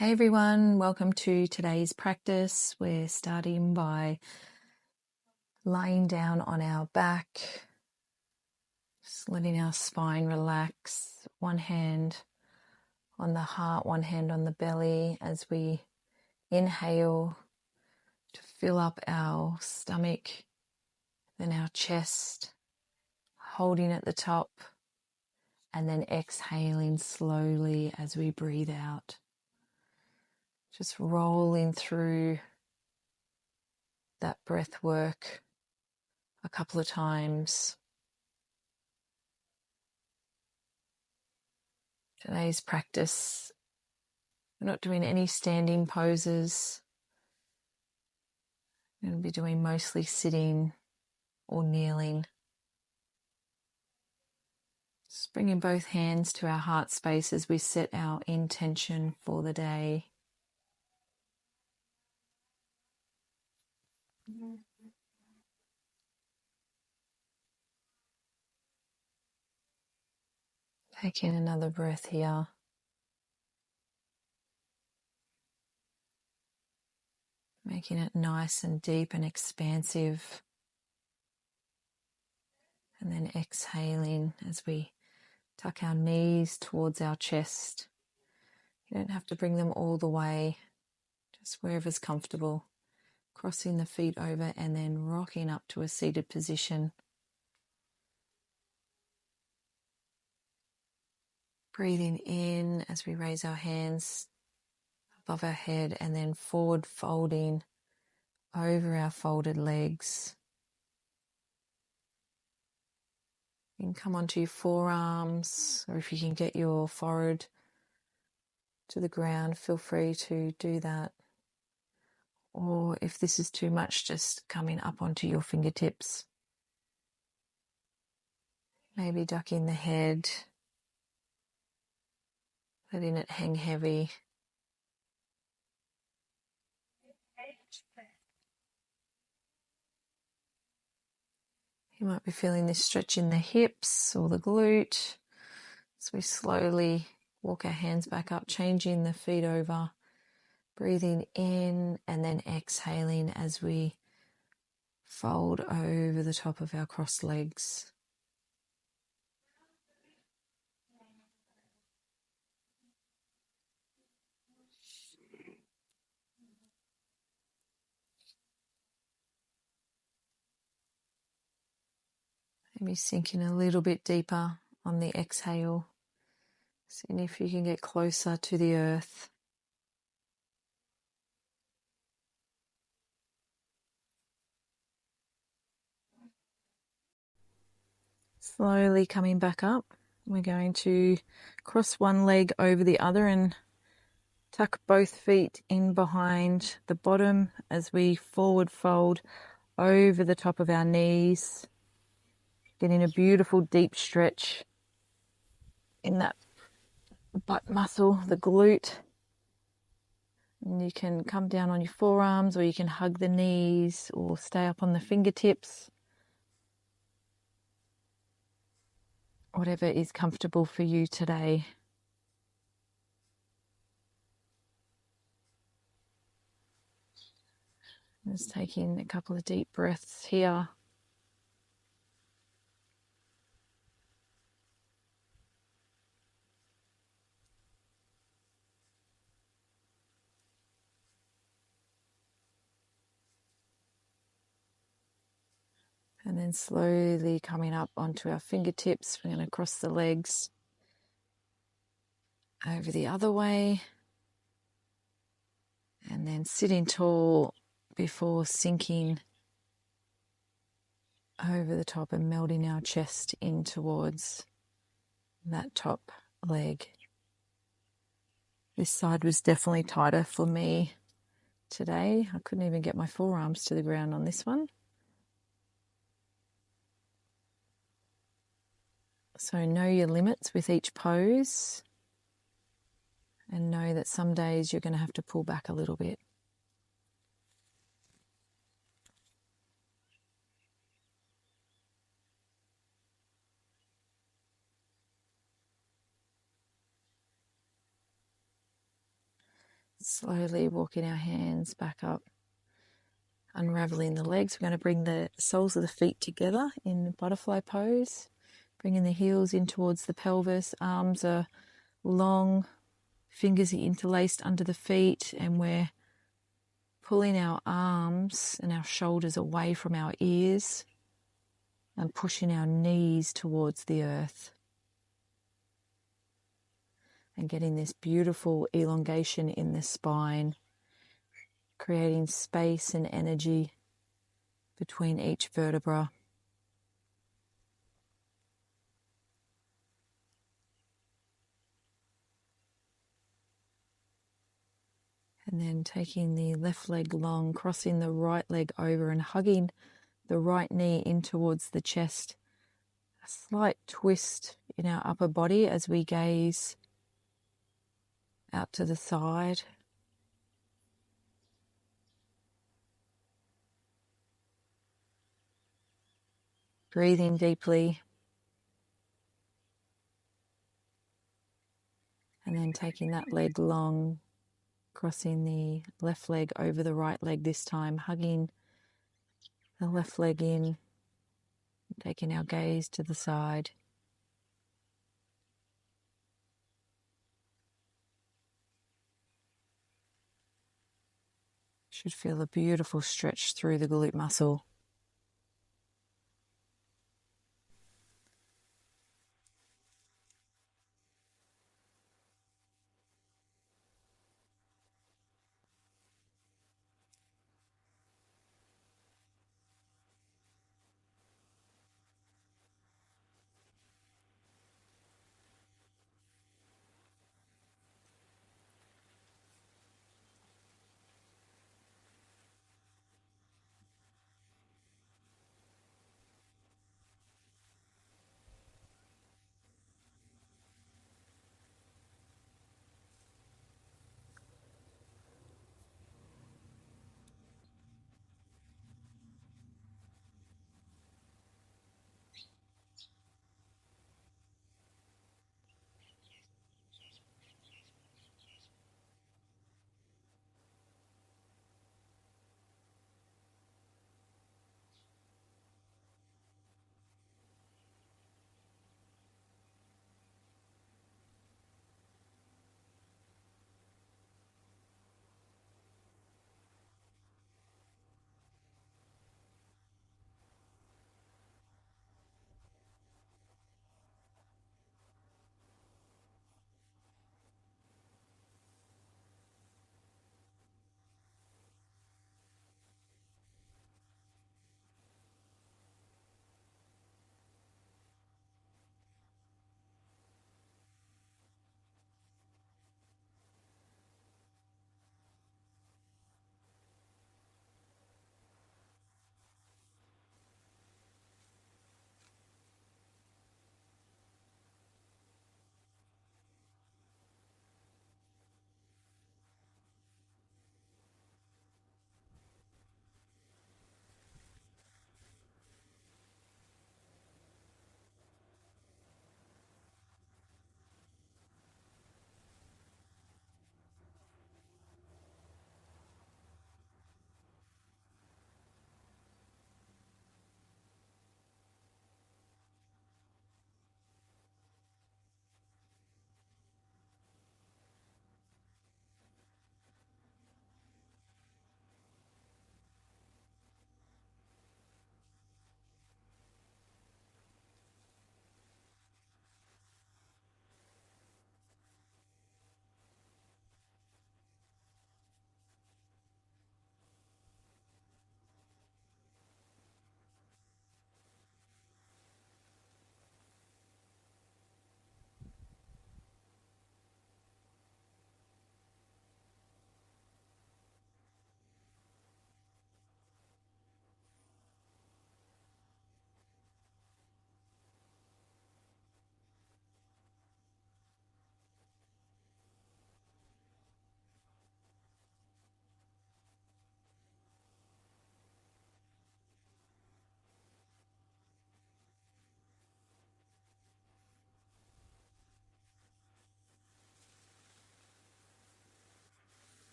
Hey everyone, welcome to today's practice. We're starting by lying down on our back, just letting our spine relax. One hand on the heart, one hand on the belly as we inhale to fill up our stomach, then our chest, holding at the top, and then exhaling slowly as we breathe out. Just rolling through that breath work a couple of times. Today's practice, we're not doing any standing poses. We're going to be doing mostly sitting or kneeling. Just bringing both hands to our heart space as we set our intention for the day. Taking another breath here. Making it nice and deep and expansive. And then exhaling as we tuck our knees towards our chest. You don't have to bring them all the way, just wherever's comfortable. Crossing the feet over and then rocking up to a seated position. Breathing in as we raise our hands above our head and then forward folding over our folded legs. You can come onto your forearms, or if you can get your forehead to the ground, feel free to do that. Or if this is too much, just coming up onto your fingertips. Maybe ducking the head, letting it hang heavy. You might be feeling this stretch in the hips or the glute. So we slowly walk our hands back up, changing the feet over, breathing in and then exhaling as we fold over the top of our crossed legs. Maybe sinking a little bit deeper on the exhale. Seeing if you can get closer to the earth. Slowly coming back up. We're going to cross one leg over the other and tuck both feet in behind the bottom as we forward fold over the top of our knees. Getting a beautiful deep stretch in that butt muscle, the glute. And you can come down on your forearms, or you can hug the knees or stay up on the fingertips. Whatever is comfortable for you today. Just taking a couple of deep breaths here. And then slowly coming up onto our fingertips. We're going to cross the legs over the other way. And then sitting tall before sinking over the top and melting our chest in towards that top leg. This side was definitely tighter for me today. I couldn't even get my forearms to the ground on this one. So know your limits with each pose and know that some days you're going to have to pull back a little bit. Slowly walking our hands back up, unraveling the legs. We're going to bring the soles of the feet together in butterfly pose, bringing the heels in towards the pelvis. Arms are long, fingers are interlaced under the feet, and we're pulling our arms and our shoulders away from our ears and pushing our knees towards the earth. And getting this beautiful elongation in the spine, creating space and energy between each vertebra. And then taking the left leg long, crossing the right leg over and hugging the right knee in towards the chest. A slight twist in our upper body as we gaze out to the side. Breathing deeply. And then taking that leg long, crossing the left leg over the right leg this time, hugging the left leg in, taking our gaze to the side. Should feel a beautiful stretch through the glute muscle.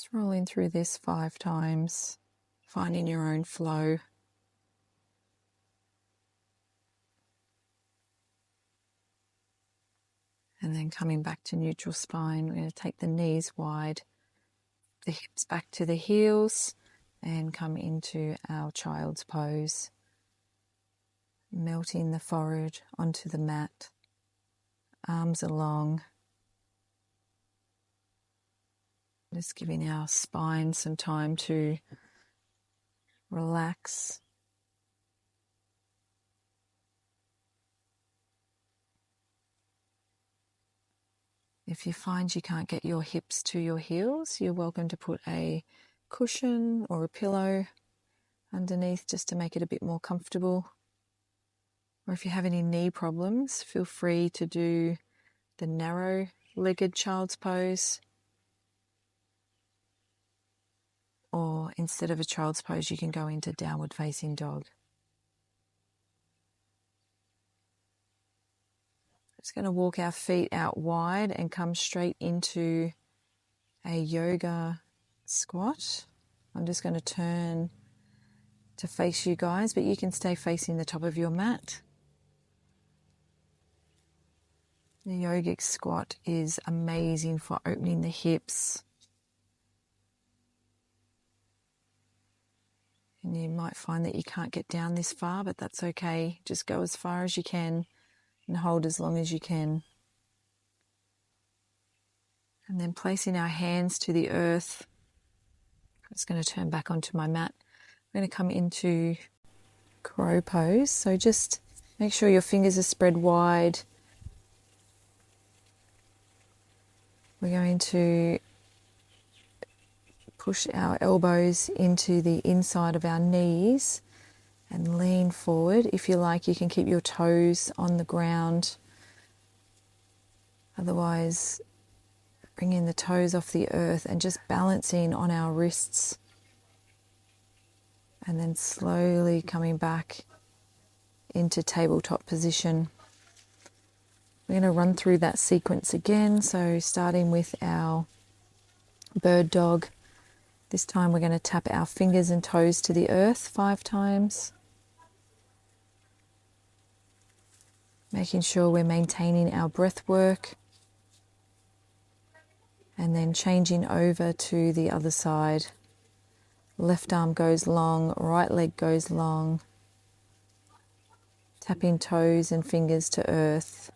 Just rolling through this 5 times, finding your own flow. And then coming back to neutral spine, we're going to take the knees wide, the hips back to the heels, and come into our child's pose. Melting the forehead onto the mat, arms along. Just giving our spine some time to relax. If you find you can't get your hips to your heels, you're welcome to put a cushion or a pillow underneath just to make it a bit more comfortable. Or if you have any knee problems, feel free to do the narrow-legged child's pose. Or instead of a child's pose, you can go into downward facing dog. Just going to walk our feet out wide and come straight into a yoga squat. I'm just going to turn to face you guys, but you can stay facing the top of your mat. The yogic squat is amazing for opening the hips. And you might find that you can't get down this far, but that's okay. Just go as far as you can and hold as long as you can. And then placing our hands to the earth. I'm just going to turn back onto my mat. I'm going to come into crow pose. So just make sure your fingers are spread wide. We're going to push our elbows into the inside of our knees and lean forward. If you like, you can keep your toes on the ground. Otherwise, bringing the toes off the earth and just balancing on our wrists. And then slowly coming back into tabletop position. We're going to run through that sequence again. So starting with our bird dog. This time we're going to tap our fingers and toes to the earth 5 times. Making sure we're maintaining our breath work. And then changing over to the other side. Left arm goes long, right leg goes long. Tapping toes and fingers to earth.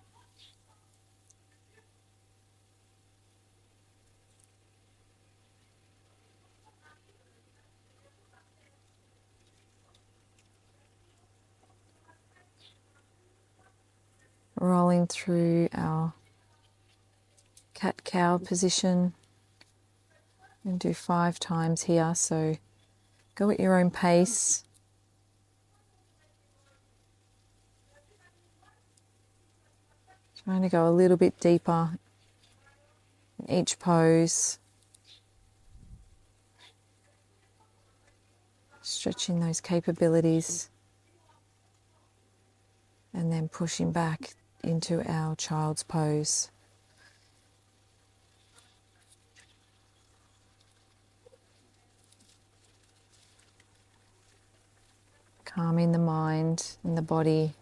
Rolling through our cat-cow position. And do 5 times here, so go at your own pace. Trying to go a little bit deeper in each pose. Stretching those capabilities. And then pushing back into our child's pose. Calming the mind and the body.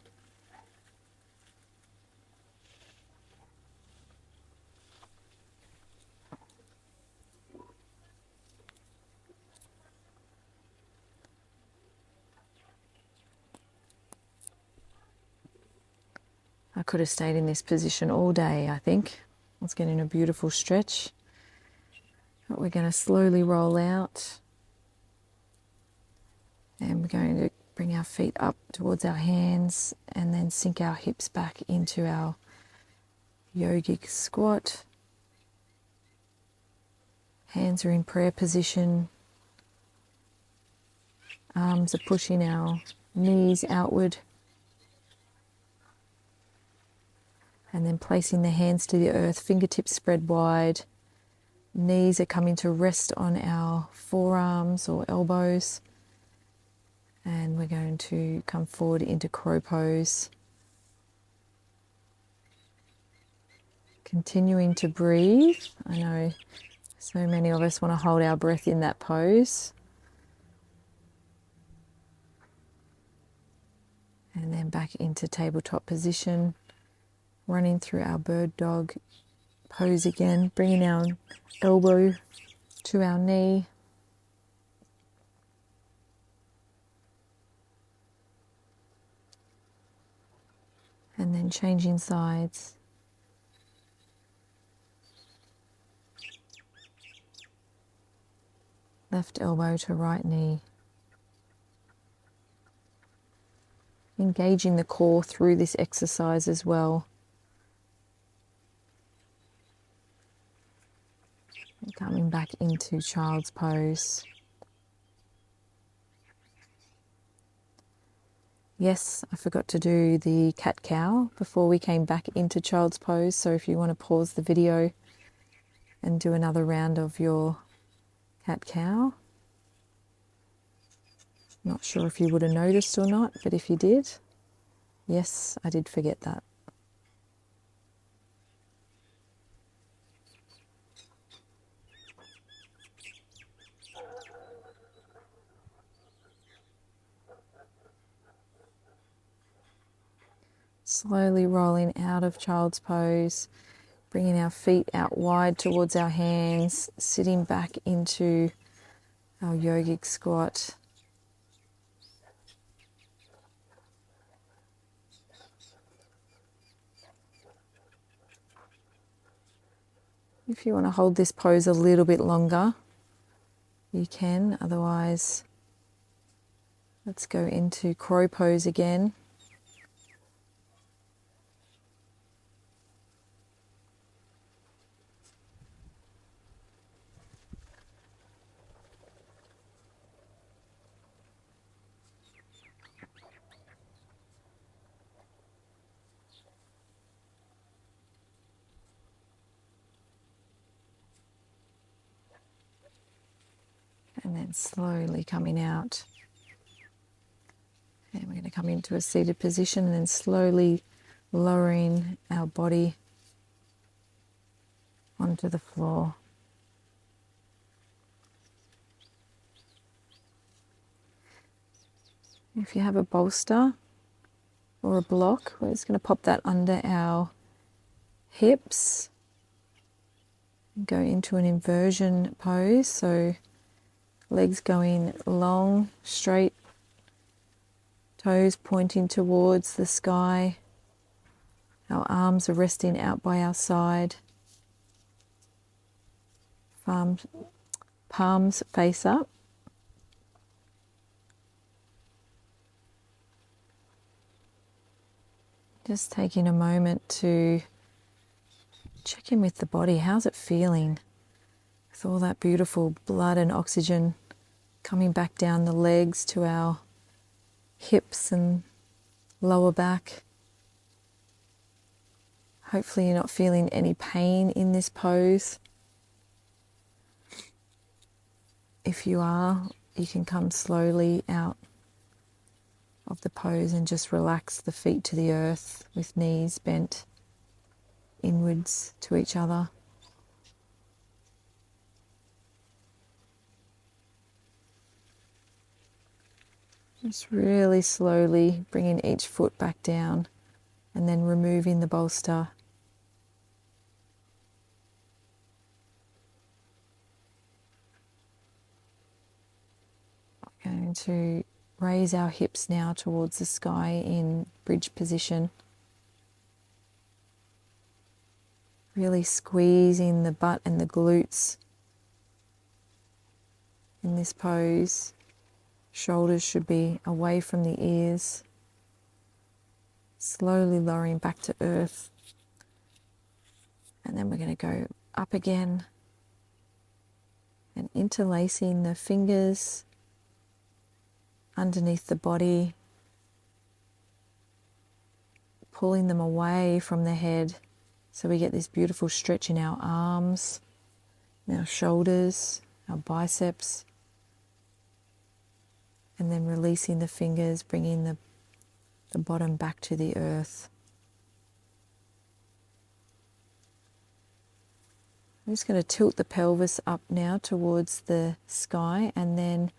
I could have stayed in this position all day, I think. Let's get in a beautiful stretch. But we're going to slowly roll out. And we're going to bring our feet up towards our hands and then sink our hips back into our yogic squat. Hands are in prayer position. Arms are pushing our knees outward. And then placing the hands to the earth, fingertips spread wide. Knees are coming to rest on our forearms or elbows. And we're going to come forward into crow pose. Continuing to breathe. I know So many of us want to hold our breath in that pose. And then back into tabletop position, running through our bird dog pose again, bringing our elbow to our knee. And then changing sides. Left elbow to right knee. Engaging the core through this exercise as well. And coming back into child's pose. Yes, I forgot to do the cat-cow before we came back into child's pose. So if you want to pause the video and do another round of your cat-cow. Not sure if you would have noticed or not, but if you did, yes, I did forget that. Slowly rolling out of child's pose, bringing our feet out wide towards our hands, sitting back into our yogic squat. If you want to hold this pose a little bit longer, you can. Otherwise, let's go into crow pose again. And then slowly coming out. And we're going to come into a seated position and then slowly lowering our body onto the floor. If you have a bolster or a block, we're just going to pop that under our hips. Go into an inversion pose, so legs going long, straight, toes pointing towards the sky. Our arms are resting out by our side. Palms face up. Just taking a moment to check in with the body. How's it feeling? With all that beautiful blood and oxygen coming back down the legs to our hips and lower back. Hopefully you're not feeling any pain in this pose. If you are, you can come slowly out of the pose and just relax the feet to the earth with knees bent inwards to each other. Just really slowly bringing each foot back down and then removing the bolster. Going to raise our hips now towards the sky in bridge position. Really squeezing the butt and the glutes in this pose. Shoulders should be away from the ears. Slowly lowering back to earth. And then we're going to go up again and interlacing the fingers underneath the body, pulling them away from the head so we get this beautiful stretch in our arms, in our shoulders, our biceps, and then releasing the fingers, bringing the bottom back to the earth. I'm just going to tilt the pelvis up now towards the sky, and then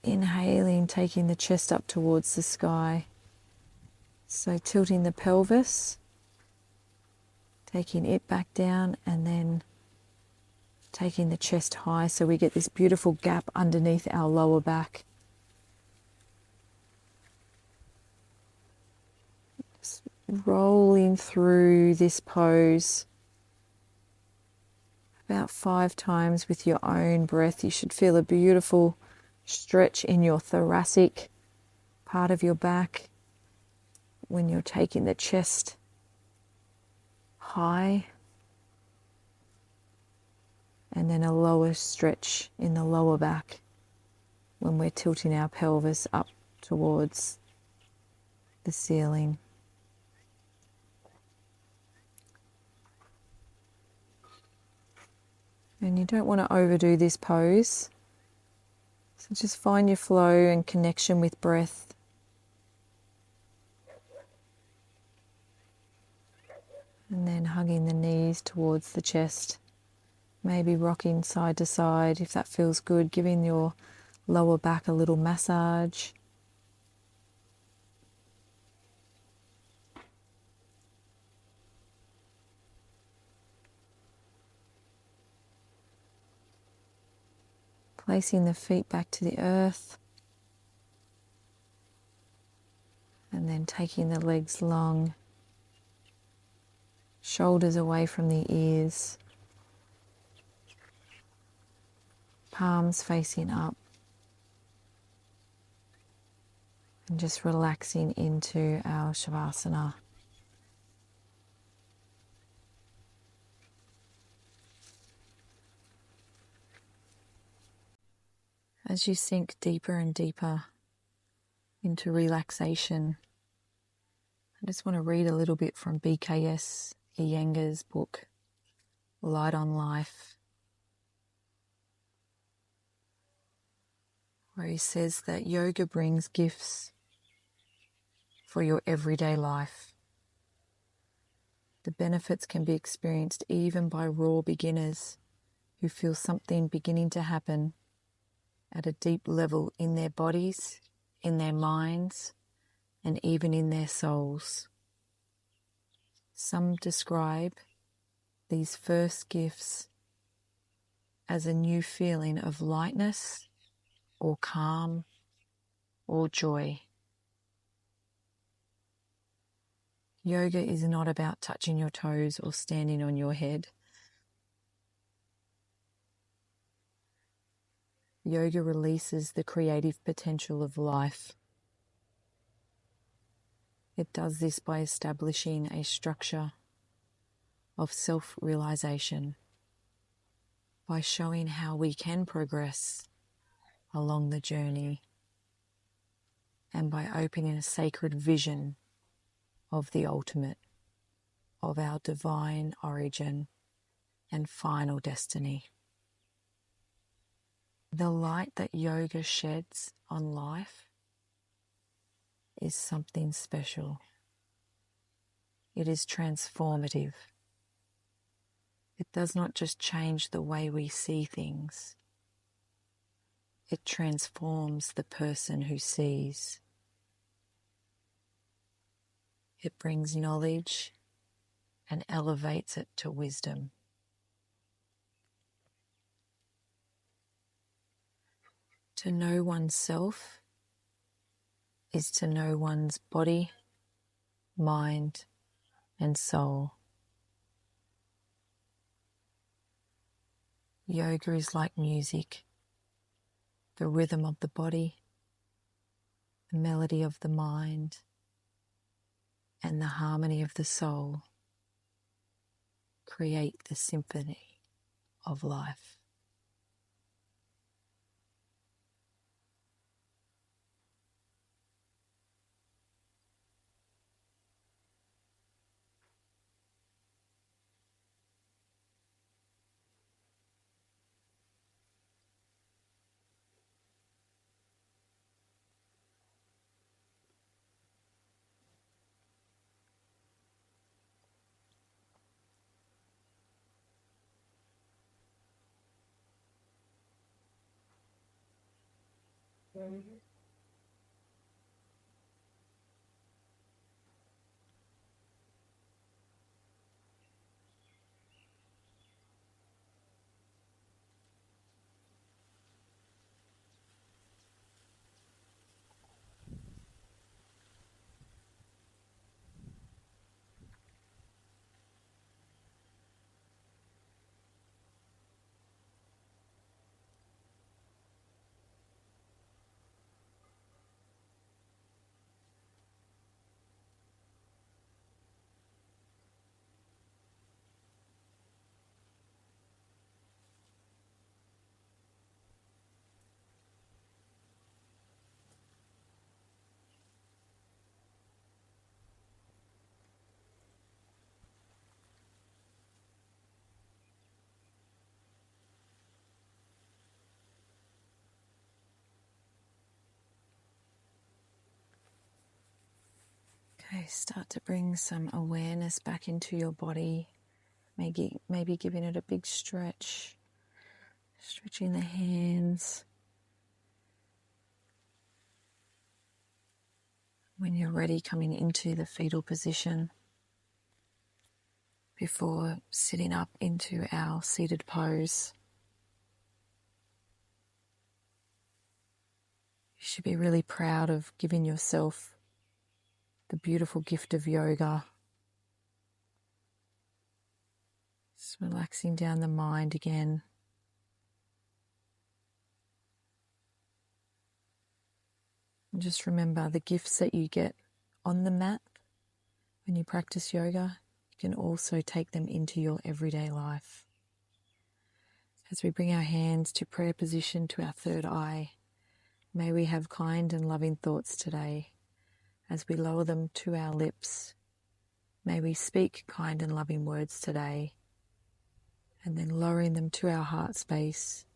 inhaling, taking the chest up towards the sky. So tilting the pelvis, taking it back down, and then taking the chest high so we get this beautiful gap underneath our lower back. Just rolling through this pose about 5 times with your own breath. You should feel a beautiful stretch in your thoracic part of your back when you're taking the chest high, and then a lower stretch in the lower back when we're tilting our pelvis up towards the ceiling. And you don't want to overdo this pose, so just find your flow and connection with breath. And then hugging the knees towards the chest, maybe rocking side to side if that feels good, giving your lower back a little massage. Placing the feet back to the earth, and then taking the legs long, shoulders away from the ears, palms facing up, and just relaxing into our Shavasana. As you sink deeper and deeper into relaxation, I just want to read a little bit from BKS Iyengar's book, Light on Life, where he says that yoga brings gifts for your everyday life. The benefits can be experienced even by raw beginners who feel something beginning to happen at a deep level in their bodies, in their minds, and even in their souls. Some describe these first gifts as a new feeling of lightness or calm or joy. Yoga is not about touching your toes or standing on your head. Yoga releases the creative potential of life. It does this by establishing a structure of self-realization, by showing how we can progress along the journey, and by opening a sacred vision of the ultimate, of our divine origin and final destiny. The light that yoga sheds on life is something special. It is transformative. It does not just change the way we see things. It transforms the person who sees. It brings knowledge and elevates it to wisdom. To know oneself is to know one's body, mind, and soul. Yoga is like music, the rhythm of the body, the melody of the mind, and the harmony of the soul create the symphony of life. Okay, start to bring some awareness back into your body. Maybe giving it a big stretch, stretching the hands. When you're ready, coming into the fetal position before sitting up into our seated pose. You should be really proud of giving yourself the beautiful gift of yoga. Just relaxing down the mind again. And just remember the gifts that you get on the mat when you practice yoga, you can also take them into your everyday life. As we bring our hands to prayer position, to our third eye, may we have kind and loving thoughts today. As we lower them to our lips, may we speak kind and loving words today. And then lowering them to our heart space,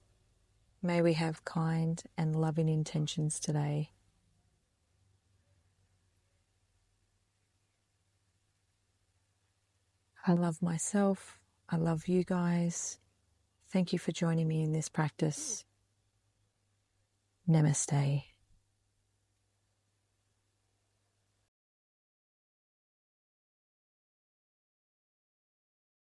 may we have kind and loving intentions today. I love myself. I love you guys. Thank you for joining me in this practice. Namaste.